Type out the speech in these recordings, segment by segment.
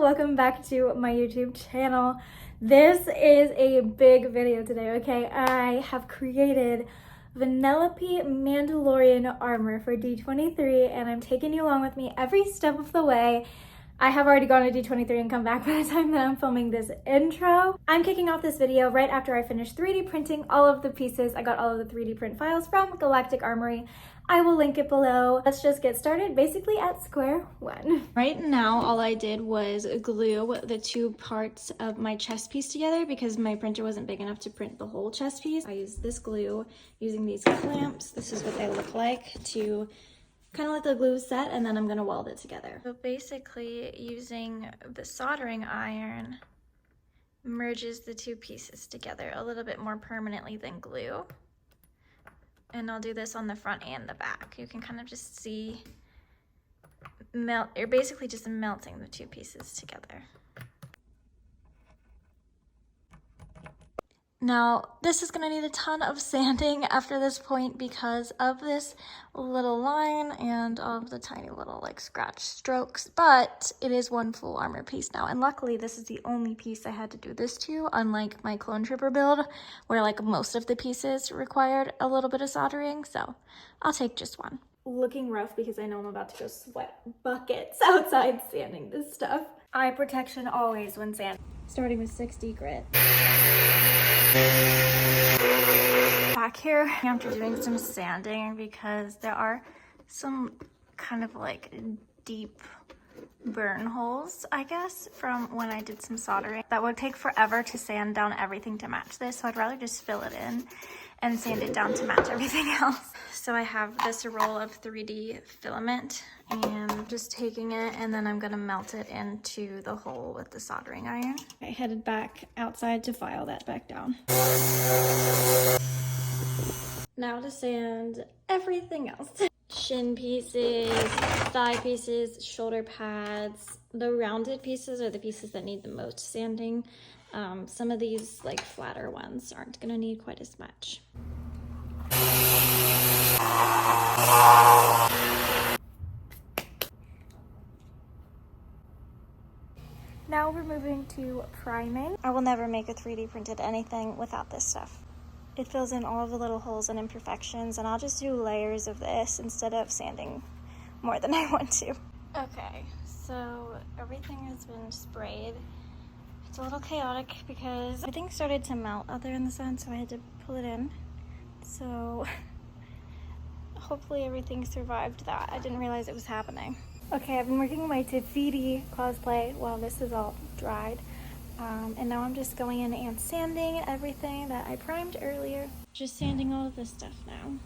welcome back to my YouTube channel. This is a big video today, okay? I have created vanellope Mandalorian armor for D23 and I'm taking you along with me every step of the way. I have already gone to D23 and come back by the time that I'm filming this intro. I'm kicking off this video right after I finished 3D printing all of the pieces. I got all of the 3D print files from Galactic Armory. I will link it below. Let's just get started basically at square one. Right now, all I did was glue the two parts of my chest piece together because my printer wasn't big enough to print the whole chest piece. I used this glue using these clamps. This is what they look like to kind of let the glue set, and then I'm gonna weld it together. So basically using the soldering iron merges the two pieces together a little bit more permanently than glue. And I'll do this on the front and the back. You can kind of just see you're basically just melting the two pieces together. Now, this is gonna need a ton of sanding after this point because of this little line and all of the tiny little like scratch strokes, but it is one full armor piece now. And luckily this is the only piece I had to do this to, unlike my clone trooper build where like most of the pieces required a little bit of soldering. So I'll take just one. Looking rough because I know I'm about to go sweat buckets outside sanding this stuff. Eye protection always when sanding. Starting with 6D grit. Back here after doing some sanding because there are some kind of like deep burn holes, I guess, from when I did some soldering. That would take forever to sand down everything to match this, so I'd rather just fill it in and sand it down to match everything else. So I have this roll of 3D filament and I'm just taking it and then I'm gonna melt it into the hole with the soldering iron. I headed back outside to file that back down. Now to sand everything else. Shin pieces, thigh pieces, shoulder pads. The rounded pieces are the pieces that need the most sanding. Some of these like flatter ones aren't gonna need quite as much. Now we're moving to priming. I will never make a 3D printed anything without this stuff. It fills in all of the little holes and imperfections, and I'll just do layers of this instead of sanding more than I want to. Okay, so everything has been sprayed. It's a little chaotic because everything started to melt out there in the sun, so I had to pull it in. So hopefully everything survived that. I didn't realize it was happening. Okay, I've been working my Tafiti cosplay while this is all dried. And now I'm just going in and sanding everything that I primed earlier. Just sanding all of this stuff now.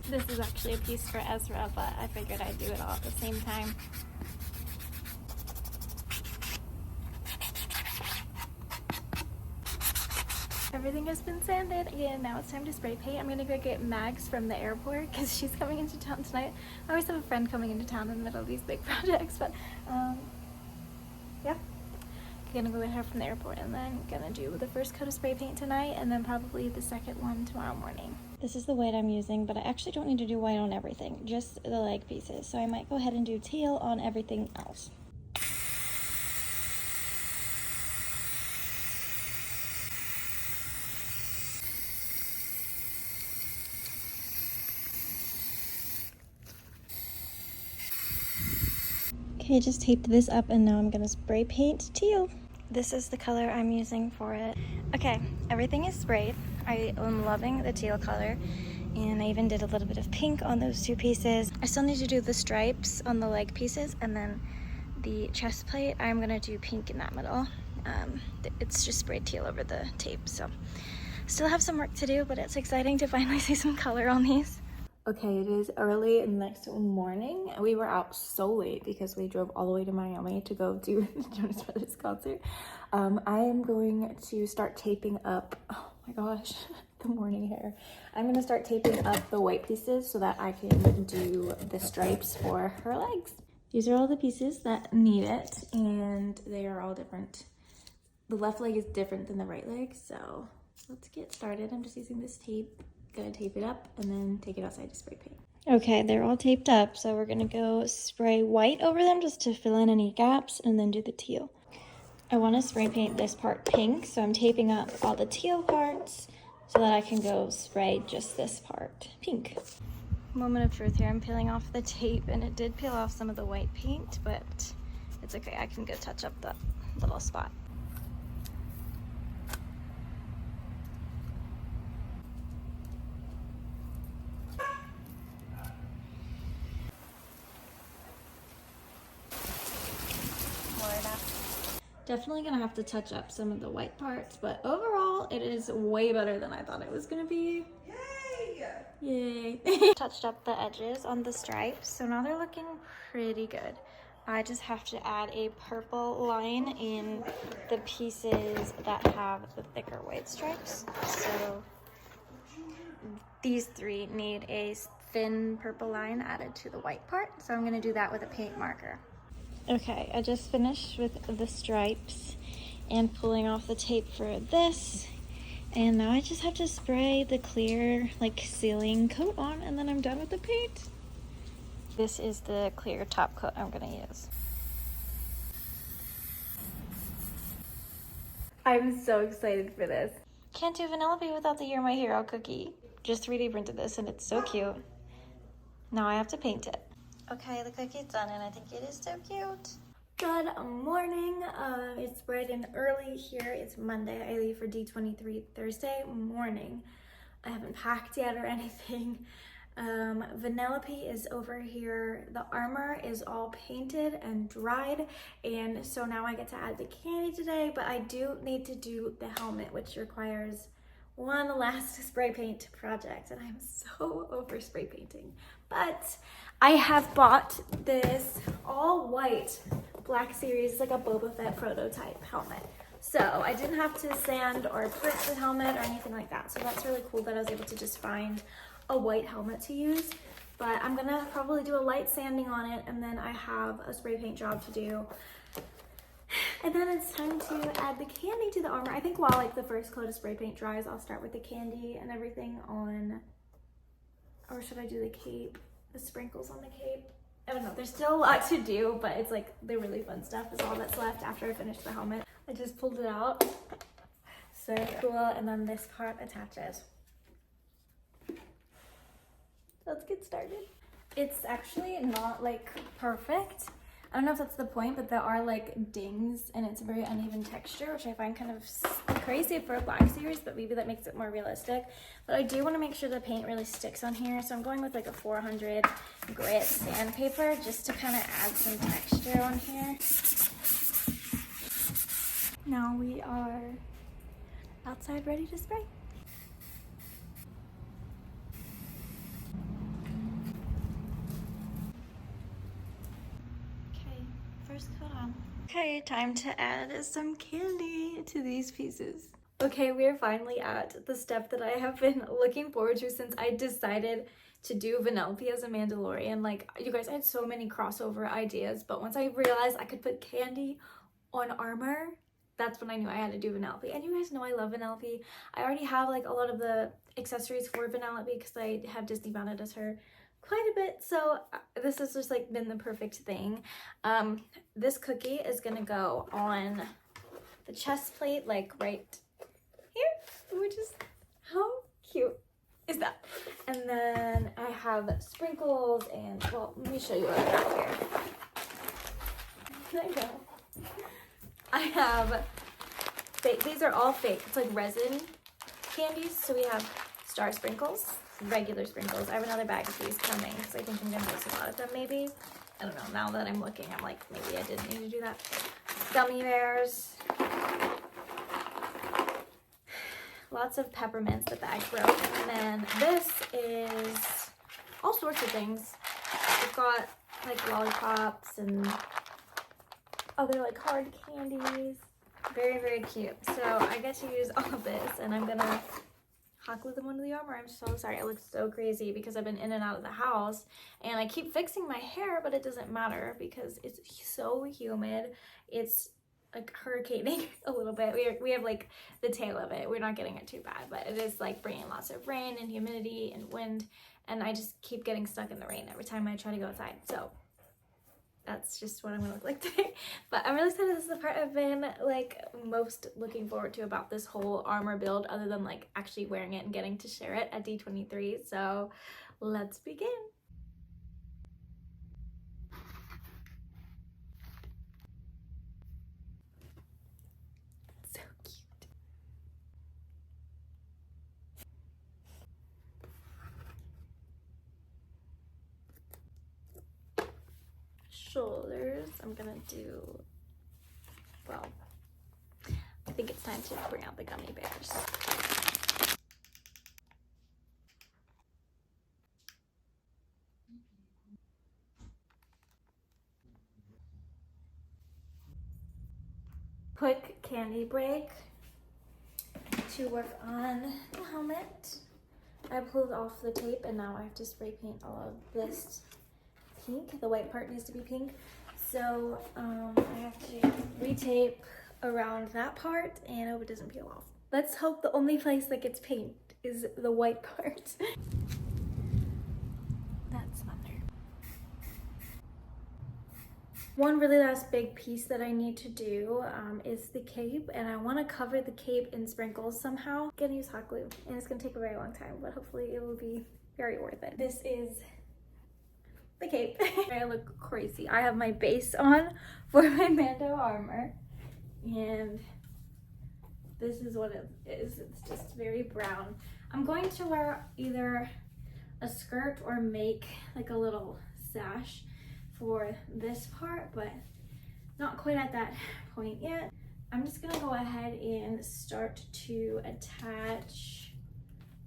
This is actually a piece for Ezra, but I figured I'd do it all at the same time. Everything has been sanded and now it's time to spray paint. I'm gonna go get Mags from the airport because she's coming into town tonight. I always have a friend coming into town in the middle of these big projects, but yeah. Gonna go get her from the airport and then gonna do the first coat of spray paint tonight and then probably the second one tomorrow morning. This is the white I'm using, but I actually don't need to do white on everything, just the leg pieces. So I might go ahead and do teal on everything else. Okay, just taped this up and now I'm gonna spray paint teal. This is the color I'm using for it. Okay, everything is sprayed. I am loving the teal color and I even did a little bit of pink on those two pieces. I still need to do the stripes on the leg pieces and then the chest plate, I'm gonna do pink in that middle. It's just sprayed teal over the tape, so still have some work to do, but it's exciting to finally see some color on these. Okay, it is early next morning. We were out so late because we drove all the way to Miami to go do the Jonas Brothers concert. I am going to start taping up, oh my gosh, the morning hair. I'm gonna start taping up the white pieces so that I can do the stripes for her legs. These are all the pieces that need it and they are all different. The left leg is different than the right leg, so let's get started. I'm just using this tape. Gonna tape it up and then take it outside to spray paint. Okay, they're all taped up, so we're gonna go spray white over them just to fill in any gaps and then do the teal. I want to spray paint this part pink, so I'm taping up all the teal parts so that I can go spray just this part pink. Moment of truth here, I'm peeling off the tape and it did peel off some of the white paint, but it's okay, I can go touch up the little spot. Definitely gonna have to touch up some of the white parts, but overall it is way better than I thought it was gonna be. Yay! Yay! Touched up the edges on the stripes, so now they're looking pretty good. I just have to add a purple line in the pieces that have the thicker white stripes. So these three need a thin purple line added to the white part, so I'm gonna do that with a paint marker. Okay, I just finished with the stripes and pulling off the tape for this. And now I just have to spray the clear, like, sealing coat on, and then I'm done with the paint. This is the clear top coat I'm gonna use. I'm so excited for this. Can't do Vanellope without the You're My Hero cookie. Just 3D printed this and it's so cute. Now I have to paint it. Okay, the cookie's done and I think it is so cute. Good morning. It's bright and early here. It's Monday. I leave for D23 Thursday morning. I haven't packed yet or anything. Vanellope is over here. The armor is all painted and dried, and so now I get to add the candy today, but I do need to do the helmet, which requires one last spray paint project, and I'm so over spray painting. But I have bought this all white Black Series. It's like a Boba Fett prototype helmet. So I didn't have to sand or print the helmet or anything like that. So that's really cool that I was able to just find a white helmet to use. But I'm gonna probably do a light sanding on it, and then I have a spray paint job to do. And then it's time to add the candy to the armor. I think while like the first coat of spray paint dries, I'll start with the candy and everything on, or should I do the cape, the sprinkles on the cape? I don't know, there's still a lot to do, but it's like the really fun stuff is all that's left after I finish the helmet. I just pulled it out. So cool, and then this part attaches. Let's get started. It's actually not like perfect. I don't know if that's the point, but there are like dings and it's a very uneven texture, which I find kind of crazy for a Black Series, but maybe that makes it more realistic. But I do want to make sure the paint really sticks on here, so I'm going with like a 400 grit sandpaper just to kind of add some texture on here. Now we are outside ready to spray. First coat on. Okay, time to add some candy to these pieces. Okay, we are finally at the step that I have been looking forward to since I decided to do Vanellope as a Mandalorian. Like, you guys, I had so many crossover ideas, but once I realized I could put candy on armor, that's when I knew I had to do Vanellope. And you guys know I love Vanellope. I already have like a lot of the accessories for Vanellope because I have Disney mounted as her quite a bit, so this has just like been the perfect thing. This cookie is gonna go on the chest plate, like right here, which is, how cute is that? And then I have sprinkles and, well, let me show you what I got here. I know. I have fake, these are all fake, it's like resin candies. So we have star sprinkles, regular sprinkles. I have another bag of these coming because I think I'm gonna use a lot of them maybe. I don't know, now that I'm looking, I'm like, maybe I didn't need to do that. Gummy bears. Lots of peppermints, the bag broke. And then this is all sorts of things. We've got like lollipops and other like hard candies. Very, very cute. So I get to use all of this, and I'm gonna hot glue them onto the armor. I'm so sorry, it looks so crazy because I've been in and out of the house and I keep fixing my hair, but it doesn't matter because it's so humid. It's like hurricaning a little bit. We have like the tail of it. We're not getting it too bad, but it is like bringing lots of rain and humidity and wind and I just keep getting stuck in the rain every time I try to go outside. So that's just what I'm gonna look like today. But I'm really excited. This is the part I've been like most looking forward to about this whole armor build, other than like actually wearing it and getting to share it at D23. So let's begin. So cute. Shoulders, I'm gonna do, well, I think it's time to bring out the gummy bears. Quick candy break to work on the helmet. I pulled off the tape and now I have to spray paint all of this pink. The white part needs to be pink. So I have to retape around that part and hope it doesn't peel off. Let's hope the only place that gets paint is the white part. That's thunder. One really last big piece that I need to do is the cape, and I want to cover the cape in sprinkles somehow. I'm gonna use hot glue, and it's gonna take a very long time, but hopefully it will be very worth it. This is the cape. I look crazy. I have my base on for my Mando armor, and this is what it is. It's just very brown. I'm going to wear either a skirt or make like a little sash for this part, but not quite at that point yet. I'm just gonna go ahead and start to attach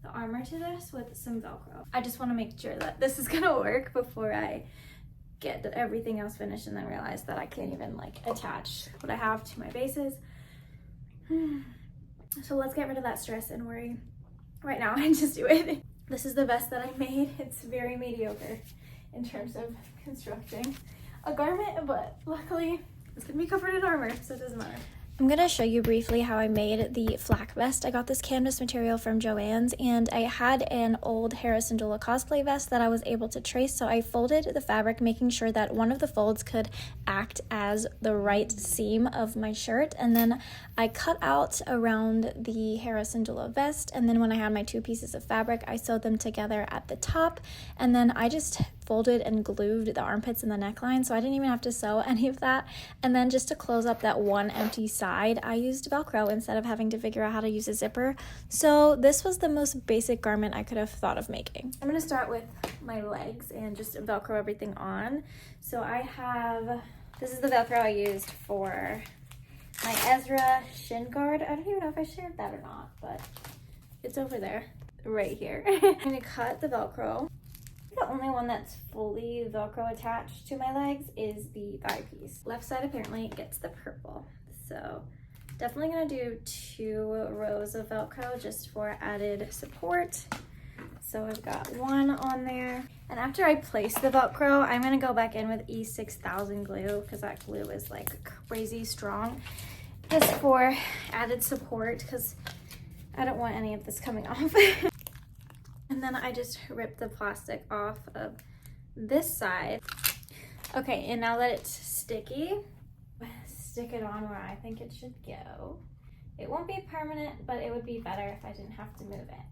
the armor to this with some Velcro. I just want to make sure that this is gonna work before I get everything else finished and then realize that I can't even like attach what I have to my bases. So let's get rid of that stress and worry right now and just do it. This is the vest that I made. It's very mediocre in terms of constructing a garment, but luckily it's gonna be covered in armor, so it doesn't matter. I'm gonna show you briefly how I made the flak vest. I got this canvas material from Joann's, and I had an old Hera Syndulla cosplay vest that I was able to trace, so I folded the fabric, making sure that one of the folds could act as the right seam of my shirt, and then I cut out around the Hera Syndulla vest, and then when I had my two pieces of fabric, I sewed them together at the top, and then I just folded and glued the armpits and the neckline, so I didn't even have to sew any of that. And then just to close up that one empty side, I used Velcro instead of having to figure out how to use a zipper. So this was the most basic garment I could have thought of making. I'm gonna start with my legs and just Velcro everything on. So I have, this is the Velcro I used for my Ezra shin guard. I don't even know if I shared that or not, but it's over there, right here. I'm gonna cut the Velcro. The only one that's fully Velcro attached to my legs is the thigh piece. Left side apparently gets the purple. So definitely gonna do 2 rows of Velcro just for added support. So I've got 1 on there. And after I place the Velcro, I'm gonna go back in with E6000 glue because that glue is like crazy strong. Just for added support because I don't want any of this coming off. And then I just ripped the plastic off of this side. Okay, and now that it's sticky, stick it on where I think it should go. It won't be permanent, but it would be better if I didn't have to move it.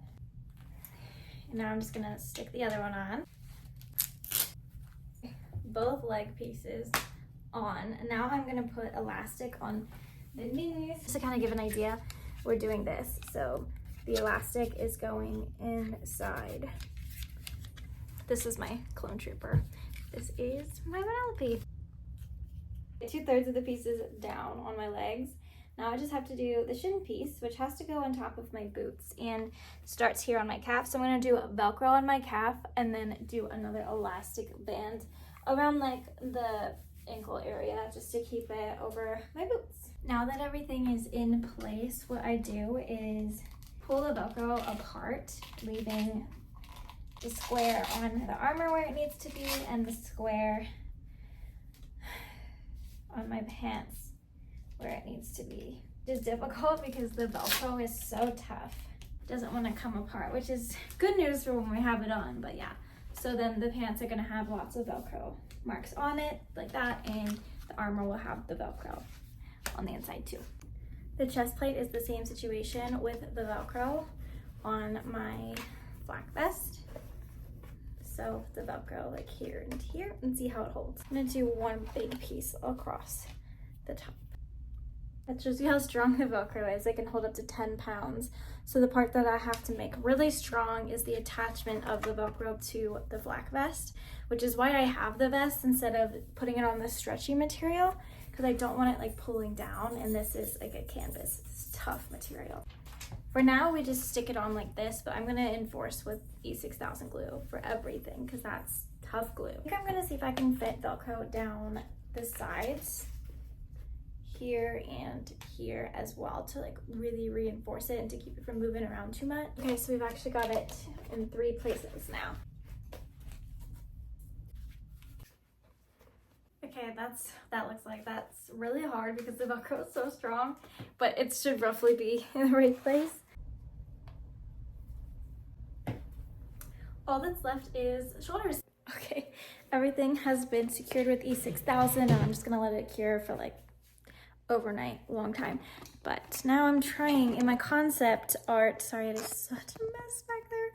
And now I'm just gonna stick the other one on. Both leg pieces on. And now I'm gonna put elastic on the knees. Just to kind of give an idea, we're doing this. So the elastic is going inside. This is my clone trooper. This is my vanellope. 2/3 of the pieces down on my legs. Now I just have to do the shin piece, which has to go on top of my boots and starts here on my calf. So I'm gonna do Velcro on my calf and then do another elastic band around like the ankle area just to keep it over my boots. Now that everything is in place, what I do is pull the Velcro apart, leaving the square on the armor where it needs to be and the square on my pants where it needs to be. It's difficult because the Velcro is so tough doesn't want to come apart, which is good news for when we have it on, but yeah. So then the pants are gonna have lots of Velcro marks on it, like that, and the armor will have the Velcro on the inside too. The chest plate is the same situation with the Velcro on my black vest. So the Velcro like here and here, and see how it holds. I'm gonna do one big piece across the top. That shows you how strong the Velcro is. It can hold up to 10 pounds. So the part that I have to make really strong is the attachment of the Velcro to the black vest, which is why I have the vest instead of putting it on the stretchy material, because I don't want it like pulling down, and this is like a canvas. It's tough material. For now, we just stick it on like this, but I'm gonna enforce with E6000 glue for everything, because that's tough glue. I think I'm gonna see if I can fit Velcro down the sides here and here as well to like really reinforce it and to keep it from moving around too much. Okay, so we've actually got it in 3 places now. Okay, that looks like that's really hard because the Velcro is so strong, but it should roughly be in the right place. All that's left is shoulders. Okay, everything has been secured with E6000, and I'm just gonna let it cure for like overnight, long time. But now I'm trying in my concept art, sorry, it is such a mess back there.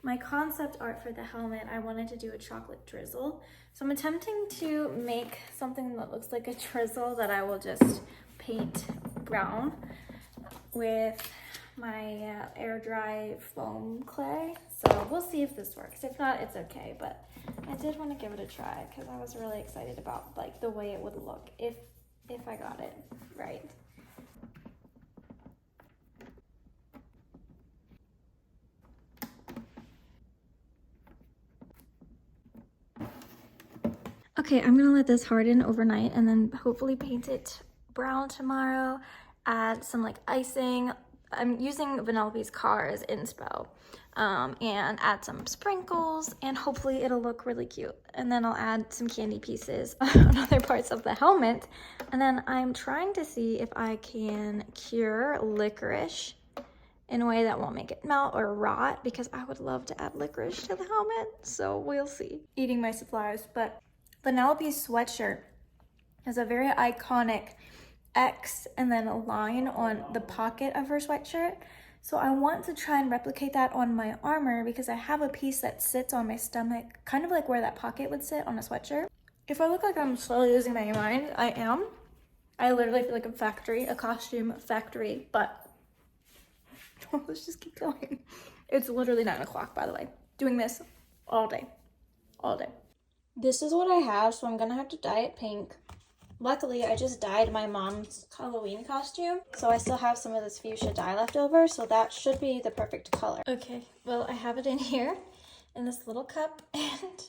My concept art for the helmet, I wanted to do a chocolate drizzle. So I'm attempting to make something that looks like a drizzle that I will just paint brown with my air dry foam clay. So we'll see if this works. If not, it's okay, but I did want to give it a try because I was really excited about like the way it would look if I got it right. Okay, I'm gonna let this harden overnight and then hopefully paint it brown tomorrow, add some like icing. I'm using Vanellope's car as inspo, and add some sprinkles, and hopefully it'll look really cute. And then I'll add some candy pieces on other parts of the helmet. And then I'm trying to see if I can cure licorice in a way that won't make it melt or rot, because I would love to add licorice to the helmet, so we'll see. Eating my supplies, but Vanellope's sweatshirt has a very iconic X and then a line on the pocket of her sweatshirt. So I want to try and replicate that on my armor, because I have a piece that sits on my stomach, kind of like where that pocket would sit on a sweatshirt. If I look like I'm slowly losing my mind, I am. I literally feel like a factory, a costume factory, but let's just keep going. It's literally 9 o'clock, by the way. Doing this all day, all day. This is what I have, so I'm gonna have to dye it pink. Luckily, I just dyed my mom's Halloween costume, so I still have some of this fuchsia dye left over, so that should be the perfect color. Okay, well, I have it in here in this little cup, and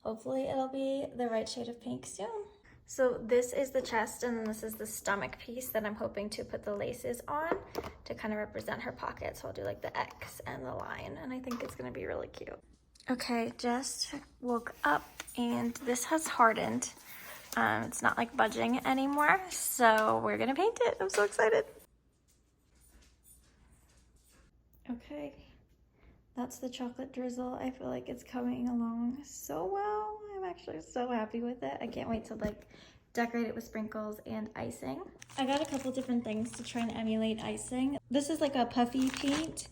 hopefully it'll be the right shade of pink soon. So this is the chest, and then this is the stomach piece that I'm hoping to put the laces on to kind of represent her pocket. So I'll do like the X and the line, and I think it's gonna be really cute. Okay, just woke up, and this has hardened. It's not like budging anymore, so we're gonna paint it. I'm so excited. Okay, that's the chocolate drizzle. I feel like it's coming along so well. I'm actually so happy with it. I can't wait to like decorate it with sprinkles and icing. I got a couple different things to try and emulate icing. This is like a puffy paint,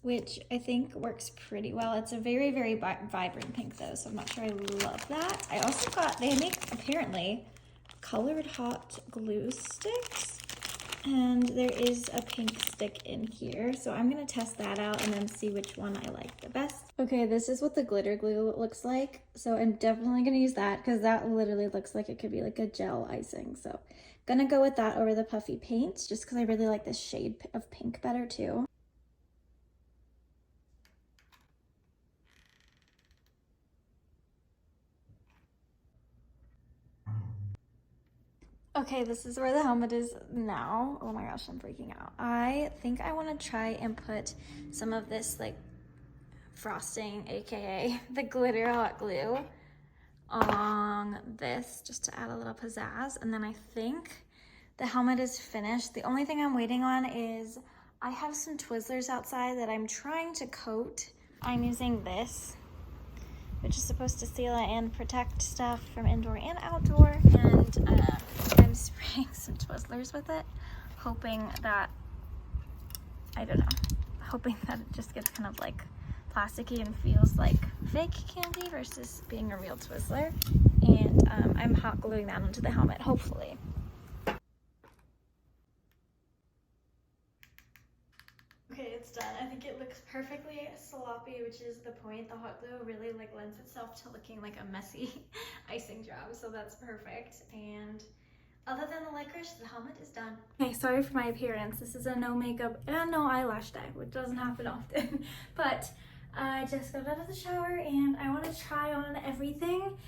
which I think works pretty well. It's a very, very vibrant pink though, so I'm not sure I love that. I also got, they make apparently colored hot glue sticks, and there is a pink stick in here. So I'm gonna test that out and then see which one I like the best. Okay, this is what the glitter glue looks like. So I'm definitely gonna use that because that literally looks like it could be like a gel icing. So gonna go with that over the puffy paint just because I really like this shade of pink better too. Okay, this is where the helmet is now. Oh my gosh, I'm freaking out. I think I want to try and put some of this like frosting, aka the glitter hot glue, on this just to add a little pizzazz. And then I think the helmet is finished. The only thing I'm waiting on is I have some Twizzlers outside that I'm trying to coat. I'm using this, which is supposed to seal it and protect stuff from indoor and outdoor. And I'm spraying some Twizzlers with it, hoping that, I don't know, hoping that it just gets kind of like plasticky and feels like fake candy versus being a real Twizzler. And I'm hot gluing that onto the helmet, hopefully. Okay, it's done. I think it looks perfectly sloppy, which is the point. The hot glue really like lends itself to looking like a messy icing job, so that's perfect. And other than the licorice, the helmet is done. Okay, sorry for my appearance. This is a no makeup and no eyelash day, which doesn't happen often. But I just got out of the shower and I want to try on everything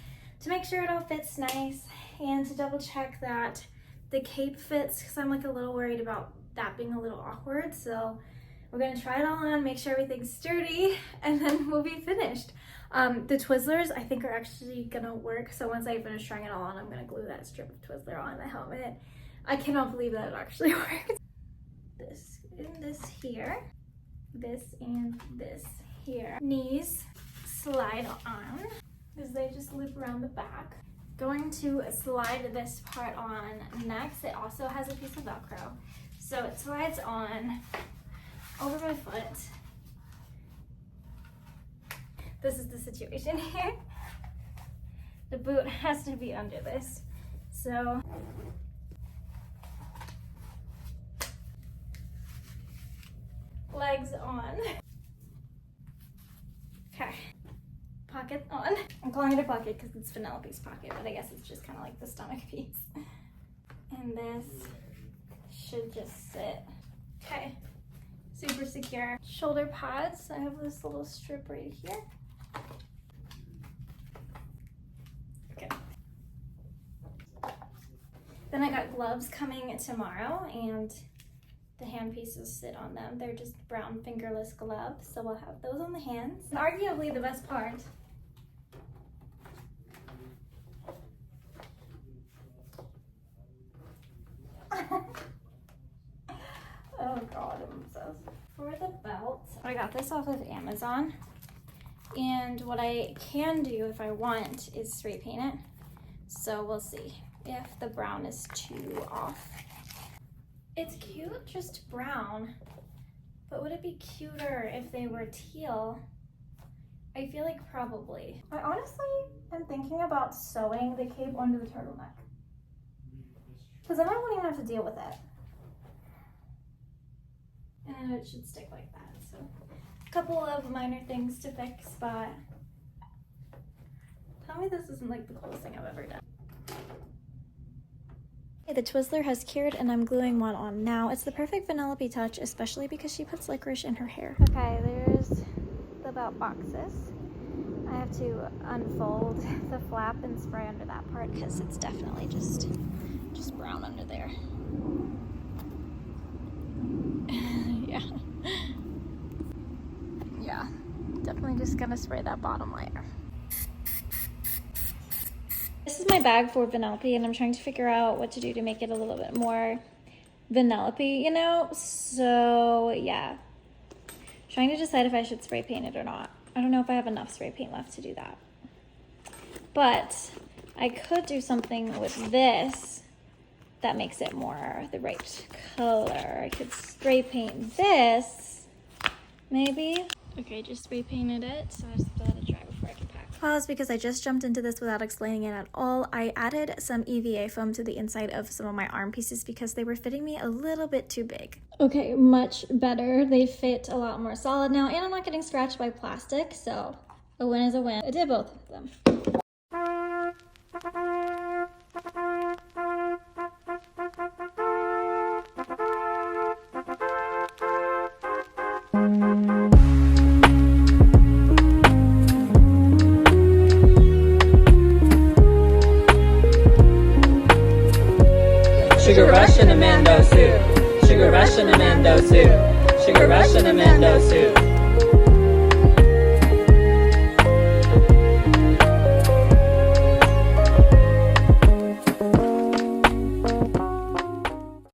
to make sure it all fits nice and to double check that the cape fits, because I'm like a little worried about that being a little awkward. So we're gonna try it all on, make sure everything's sturdy, and then we'll be finished. The Twizzlers I think are actually gonna work. So once I finish trying it all on, I'm gonna glue that strip of Twizzler on the helmet. I cannot believe that it actually worked. This and this here, this and this here. Knees slide on, because they just loop around the back. Going to slide this part on next. It also has a piece of Velcro. So it slides on over my foot. This is the situation here. The boot has to be under this. So legs on. Okay. Pocket on. I'm calling it a pocket because it's Vanellope's pocket, but I guess it's just kind of like the stomach piece. And this should just sit. Okay. Super secure. Shoulder pads. I have this little strip right here. Okay. Then I got gloves coming tomorrow, and the hand pieces sit on them. They're just brown fingerless gloves, so we'll have those on the hands. And arguably the best part. Oh god, I'm obsessed. For the belt, I got this off of Amazon. And what I can do if I want is spray paint it. So we'll see if the brown is too off. It's cute, just brown. But would it be cuter if they were teal? I feel like probably. I honestly am thinking about sewing the cape onto the turtleneck, because then I won't even have to deal with it. And it should stick like that. So a couple of minor things to fix, but tell me this isn't like the coolest thing I've ever done. Okay, the Twizzler has cured and I'm gluing one on now. It's the perfect Vanellope touch, especially because she puts licorice in her hair. Okay, there's the belt boxes. I have to unfold the flap and spray under that part because it's definitely just brown under there. Yeah, definitely just gonna spray that bottom layer. This is my bag for Vanellope, and I'm trying to figure out what to do to make it a little bit more Vanellope, you know? So yeah, trying to decide if I should spray paint it or not. I don't know if I have enough spray paint left to do that. But I could do something with this that makes it more the right color. I could spray paint this, maybe. Okay, just spray painted it, so I just have to let it dry before I can pack. Pause, because I just jumped into this without explaining it at all. I added some EVA foam to the inside of some of my arm pieces because they were fitting me a little bit too big. Okay, much better. They fit a lot more solid now, and I'm not getting scratched by plastic, so a win is a win. I did both of them. Sugar rush in a Mando suit. Sugar rush in a Mando suit. Sugar rush in a Mando suit.